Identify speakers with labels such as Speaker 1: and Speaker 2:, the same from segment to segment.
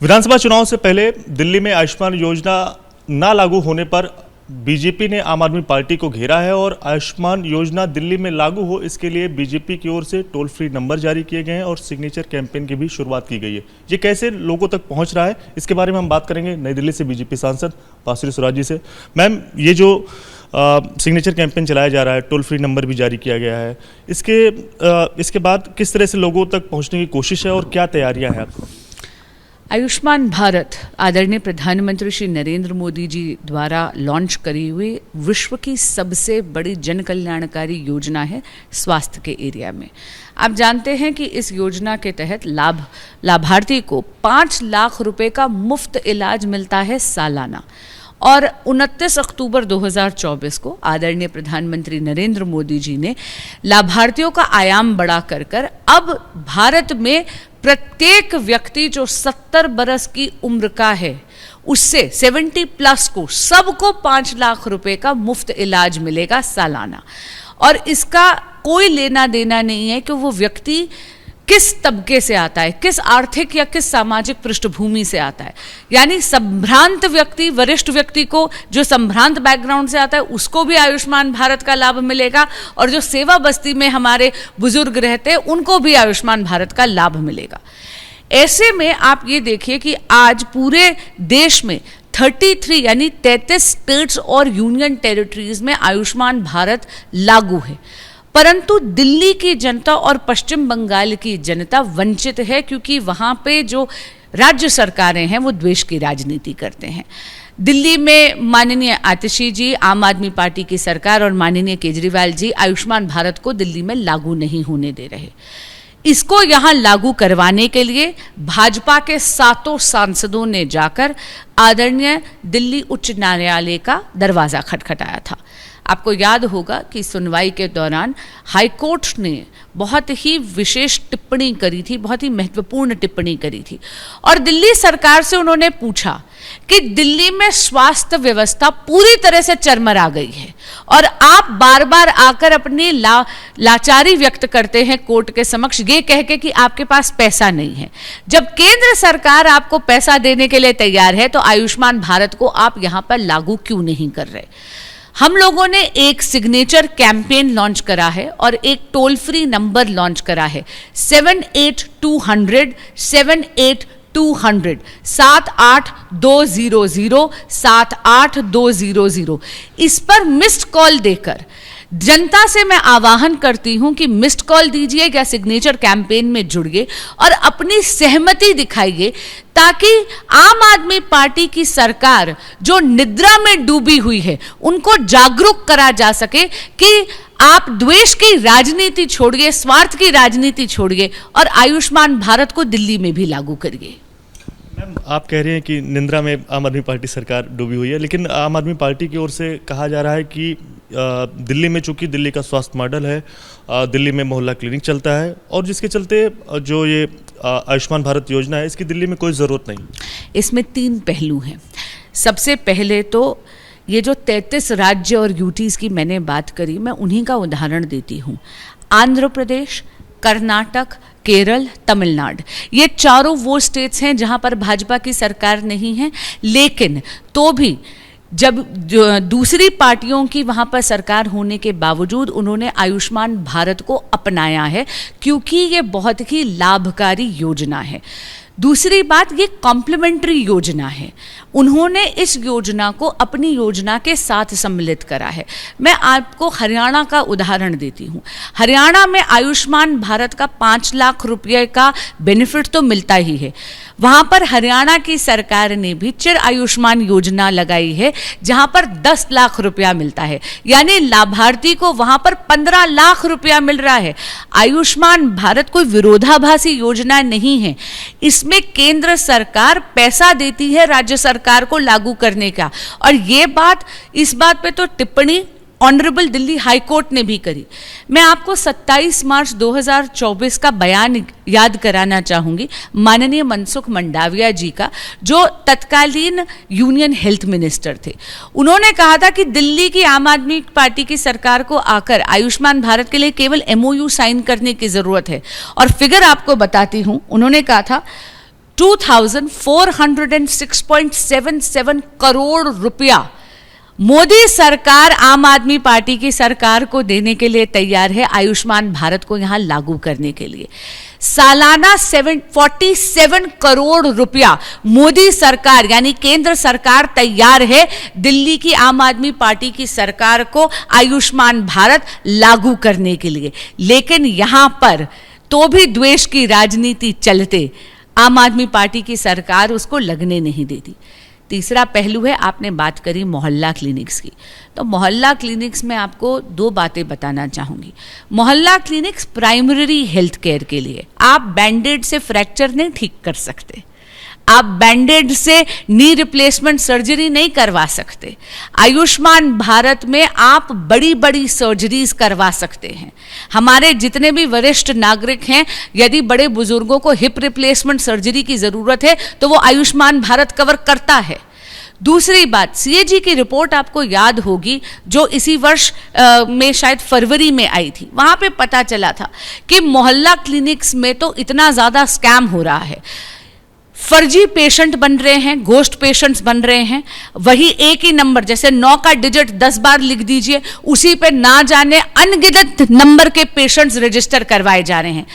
Speaker 1: विधानसभा चुनाव से पहले दिल्ली में आयुष्मान योजना ना लागू होने पर बीजेपी ने आम आदमी पार्टी को घेरा है और आयुष्मान योजना दिल्ली में लागू हो इसके लिए बीजेपी की ओर से टोल फ्री नंबर जारी किए गए हैं और सिग्नेचर कैंपेन की भी शुरुआत की गई है। ये कैसे लोगों तक पहुंच रहा है, इसके बारे में हम बात करेंगे नई दिल्ली से बीजेपी सांसद बांसुरी सुराज जी से। मैम, ये जो सिग्नेचर कैंपेन चलाया जा रहा है, टोल फ्री नंबर भी जारी किया गया है, इसके बाद किस तरह से लोगों तक पहुँचने की कोशिश है और क्या तैयारियाँ हैं आपको?
Speaker 2: आयुष्मान भारत आदरणीय प्रधानमंत्री श्री नरेंद्र मोदी जी द्वारा लॉन्च करी हुई विश्व की सबसे बड़ी जन कल्याणकारी योजना है स्वास्थ्य के एरिया में। आप जानते हैं कि इस योजना के तहत लाभार्थी को 5 लाख रुपए का मुफ्त इलाज मिलता है सालाना। और 29 अक्टूबर 2024 को आदरणीय प्रधानमंत्री नरेंद्र मोदी जी ने लाभार्थियों का आयाम बढ़ा कर अब भारत में प्रत्येक व्यक्ति जो 70 बरस की उम्र का है उससे 70 प्लस को सबको 5 लाख रुपए का मुफ्त इलाज मिलेगा सालाना। और इसका कोई लेना देना नहीं है कि वो व्यक्ति किस तबके से आता है, किस आर्थिक या किस सामाजिक पृष्ठभूमि से आता है। यानी संभ्रांत व्यक्ति, वरिष्ठ व्यक्ति को जो संभ्रांत बैकग्राउंड से आता है उसको भी आयुष्मान भारत का लाभ मिलेगा और जो सेवा बस्ती में हमारे बुजुर्ग रहते हैं उनको भी आयुष्मान भारत का लाभ मिलेगा। ऐसे में आप ये देखिए कि आज पूरे देश में 33 यानी 33 स्टेट्स और यूनियन टेरिटरीज में आयुष्मान भारत लागू है, परंतु दिल्ली की जनता और पश्चिम बंगाल की जनता वंचित है क्योंकि वहाँ पे जो राज्य सरकारें हैं वो द्वेष की राजनीति करते हैं। दिल्ली में माननीय आतिशी जी, आम आदमी पार्टी की सरकार और माननीय केजरीवाल जी आयुष्मान भारत को दिल्ली में लागू नहीं होने दे रहे। इसको यहाँ लागू करवाने के लिए भाजपा के 7 सांसदों ने जाकर आदरणीय दिल्ली उच्च न्यायालय का दरवाज़ा खटखटाया था। आपको याद होगा कि सुनवाई के दौरान हाईकोर्ट ने बहुत ही विशेष टिप्पणी करी थी, बहुत ही महत्वपूर्ण टिप्पणी करी थी और दिल्ली सरकार से उन्होंने पूछा कि दिल्ली में स्वास्थ्य व्यवस्था पूरी तरह से चरमरा गई है और आप बार बार आकर अपनी लाचारी व्यक्त करते हैं कोर्ट के समक्ष ये कह के कि आपके पास पैसा नहीं है। जब केंद्र सरकार आपको पैसा देने के लिए तैयार है तो आयुष्मान भारत को आप यहाँ पर लागू क्यों नहीं कर रहे? हम लोगों ने एक सिग्नेचर कैंपेन लॉन्च करा है और एक टोल फ्री नंबर लॉन्च करा है 78200 78200 78200 78200। इस पर मिस्ड कॉल देकर जनता से मैं आह्वान करती हूं कि मिस्ड कॉल दीजिए या सिग्नेचर कैंपेन में जुड़िए और अपनी सहमति दिखाइए ताकि आम आदमी पार्टी की सरकार जो निद्रा में डूबी हुई है उनको जागरूक करा जा सके कि आप द्वेष की राजनीति छोड़िए, स्वार्थ की राजनीति छोड़िए और आयुष्मान भारत को दिल्ली में भी लागू करिए।
Speaker 1: मैम, आप कह रहे हैं कि निंद्रा में आम आदमी पार्टी सरकार डूबी हुई है, लेकिन आम आदमी पार्टी की ओर से कहा जा रहा है कि दिल्ली में चूंकि दिल्ली का स्वास्थ्य मॉडल है, दिल्ली में मोहल्ला क्लिनिक चलता है और जिसके चलते जो ये आयुष्मान भारत योजना है इसकी दिल्ली में कोई ज़रूरत नहीं। इसमें
Speaker 2: 3 पहलू हैं। सबसे पहले तो ये जो 33 राज्य और यूटीज़ की मैंने बात करी, मैं उन्हीं का उदाहरण देती हूँ। आंध्र प्रदेश, कर्नाटक, केरल, तमिलनाडु, ये चारों वो स्टेट्स हैं जहां पर भाजपा की सरकार नहीं है, लेकिन तो भी जब दूसरी पार्टियों की वहां पर सरकार होने के बावजूद उन्होंने आयुष्मान भारत को अपनाया है क्योंकि ये बहुत ही लाभकारी योजना है। दूसरी बात, ये कॉम्प्लीमेंट्री योजना है। उन्होंने इस योजना को अपनी योजना के साथ सम्मिलित करा है। मैं आपको हरियाणा का उदाहरण देती हूँ। हरियाणा में आयुष्मान भारत का 5 लाख रुपये का बेनिफिट तो मिलता ही है। वहाँ पर हरियाणा की सरकार ने भी चिर आयुष्मान योजना लगाई है जहाँ पर 10 लाख रुपया मिलता है, यानी लाभार्थी को वहाँ पर 15 लाख रुपया मिल रहा है। आयुष्मान भारत कोई विरोधाभासी योजना नहीं है। इसमें केंद्र सरकार पैसा देती है राज्य सरकार को लागू करने का, और इस बात पे तो टिप्पणी ऑनरेबल दिल्ली हाई कोर्ट ने भी करी। मैं आपको 27 मार्च 2024 का बयान याद कराना चाहूंगी माननीय मनसुख मंडाविया जी का, जो तत्कालीन यूनियन हेल्थ मिनिस्टर थे। उन्होंने कहा था कि दिल्ली की आम आदमी पार्टी की सरकार को आकर आयुष्मान भारत के लिए केवल MOU साइन करने की जरूरत है। और फिगर आपको बताती हूं, उन्होंने कहा था 2406.77 करोड़ रुपया मोदी सरकार आम आदमी पार्टी की सरकार को देने के लिए तैयार है आयुष्मान भारत को यहां लागू करने के लिए। सालाना 47 करोड़ रुपया मोदी सरकार यानी केंद्र सरकार तैयार है दिल्ली की आम आदमी पार्टी की सरकार को आयुष्मान भारत लागू करने के लिए। लेकिन यहां पर तो भी द्वेष की राजनीति चलते आम आदमी पार्टी की सरकार उसको लगने नहीं देती। तीसरा पहलू है, आपने बात करी मोहल्ला क्लिनिक्स की, तो मोहल्ला क्लिनिक्स में आपको दो बातें बताना चाहूंगी। मोहल्ला क्लिनिक्स प्राइमरी हेल्थ केयर के लिए, आप बैंडेड से फ्रैक्चर नहीं ठीक कर सकते, आप बैंडेड से नी रिप्लेसमेंट सर्जरी नहीं करवा सकते। आयुष्मान भारत में आप बड़ी बड़ी सर्जरीज करवा सकते हैं। हमारे जितने भी वरिष्ठ नागरिक हैं, यदि बड़े बुजुर्गों को हिप रिप्लेसमेंट सर्जरी की जरूरत है तो वो आयुष्मान भारत कवर करता है। दूसरी बात, सीएजी की रिपोर्ट आपको याद होगी जो इसी वर्ष में शायद फरवरी में आई थी। वहां पे पता चला था कि मोहल्ला क्लिनिक्स में तो इतना ज्यादा स्कैम हो रहा है, फर्जी पेशेंट बन रहे हैं, घोस्ट पेशेंट्स बन रहे हैं। वही एक ही नंबर, जैसे 9 का डिजिट 10 बार लिख दीजिए, उसी पे ना जाने अनगिनत नंबर के पेशेंट्स रजिस्टर करवाए जा रहे हैं।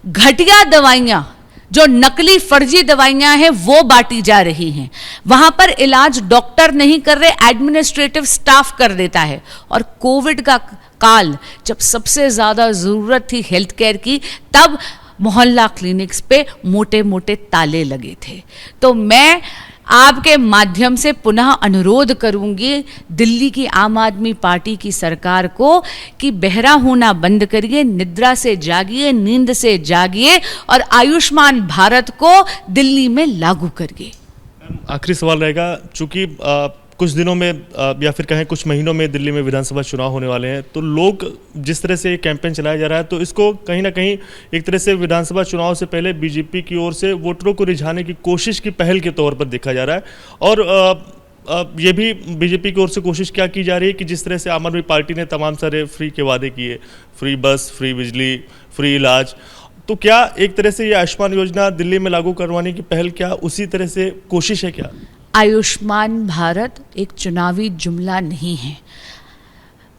Speaker 2: घटिया दवाइयां, जो नकली फर्जी दवाइयां हैं वो बांटी जा रही हैं। वहां पर इलाज डॉक्टर नहीं कर रहे, एडमिनिस्ट्रेटिव स्टाफ कर देता है। और कोविड का काल, जब सबसे ज्यादा जरूरत थी हेल्थ केयर की, तब मोहल्ला क्लिनिक्स पे मोटे मोटे ताले लगे थे। तो मैं आपके माध्यम से पुनः अनुरोध करूंगी दिल्ली की आम आदमी पार्टी की सरकार को कि बहरा होना बंद करिए, निद्रा से जागिए, नींद से जागिए और आयुष्मान भारत को दिल्ली में लागू करिए।
Speaker 1: आखिरी सवाल रहेगा, चूंकि कुछ दिनों में या फिर कहें कुछ महीनों में दिल्ली में विधानसभा चुनाव होने वाले हैं, तो लोग जिस तरह से कैंपेन चलाया जा रहा है, तो इसको कहीं ना कहीं एक तरह से विधानसभा चुनाव से पहले बीजेपी की ओर से वोटरों को रिझाने की कोशिश की पहल के तौर पर देखा जा रहा है। और ये भी बीजेपी की ओर से कोशिश क्या की जा रही है कि जिस तरह से आम आदमी पार्टी ने तमाम सारे फ्री के वादे किए, फ्री बस, फ्री बिजली, फ्री इलाज, तो क्या एक तरह से ये आयुष्मान योजना दिल्ली में लागू करवाने की पहल क्या उसी तरह से कोशिश है क्या?
Speaker 2: आयुष्मान भारत एक चुनावी जुमला नहीं है।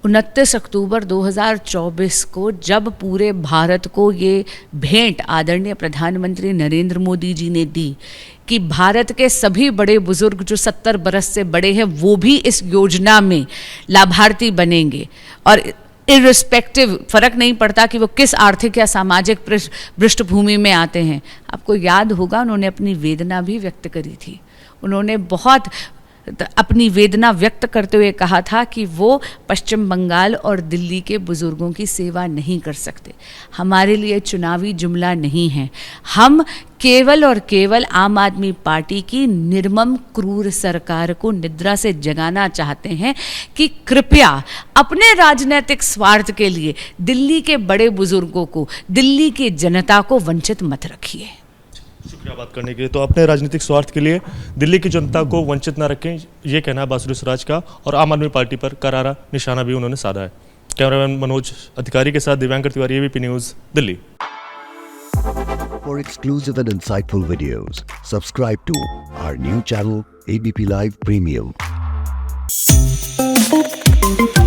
Speaker 2: 29 अक्टूबर 2024 को जब पूरे भारत को ये भेंट आदरणीय प्रधानमंत्री नरेंद्र मोदी जी ने दी कि भारत के सभी बड़े बुजुर्ग जो 70 बरस से बड़े हैं वो भी इस योजना में लाभार्थी बनेंगे, और इर्रिस्पेक्टिव, फर्क नहीं पड़ता कि वो किस आर्थिक या सामाजिक पृष्ठभूमि में आते हैं। आपको याद होगा उन्होंने अपनी वेदना भी व्यक्त करी थी। उन्होंने बहुत अपनी वेदना व्यक्त करते हुए कहा था कि वो पश्चिम बंगाल और दिल्ली के बुजुर्गों की सेवा नहीं कर सकते। हमारे लिए चुनावी जुमला नहीं है। हम केवल और केवल आम आदमी पार्टी की निर्मम क्रूर सरकार को निद्रा से जगाना चाहते हैं कि कृपया अपने राजनीतिक स्वार्थ के लिए दिल्ली के बड़े बुजुर्गों को, दिल्ली की जनता को वंचित मत रखिए।
Speaker 1: शुक्रिया बात करने के लिए। तो अपने राजनीतिक स्वार्थ के लिए दिल्ली की जनता को वंचित न रखें, ये कहना है बासुरी स्वराज का, और आम आदमी पार्टी पर करारा निशाना भी उन्होंने साधा है। कैमरामैन मनोज अधिकारी के साथ Divyankar Tiwari, ABP news, Delhi.
Speaker 3: For exclusive and insightful videos, subscribe to our new channel ABP Live Premium.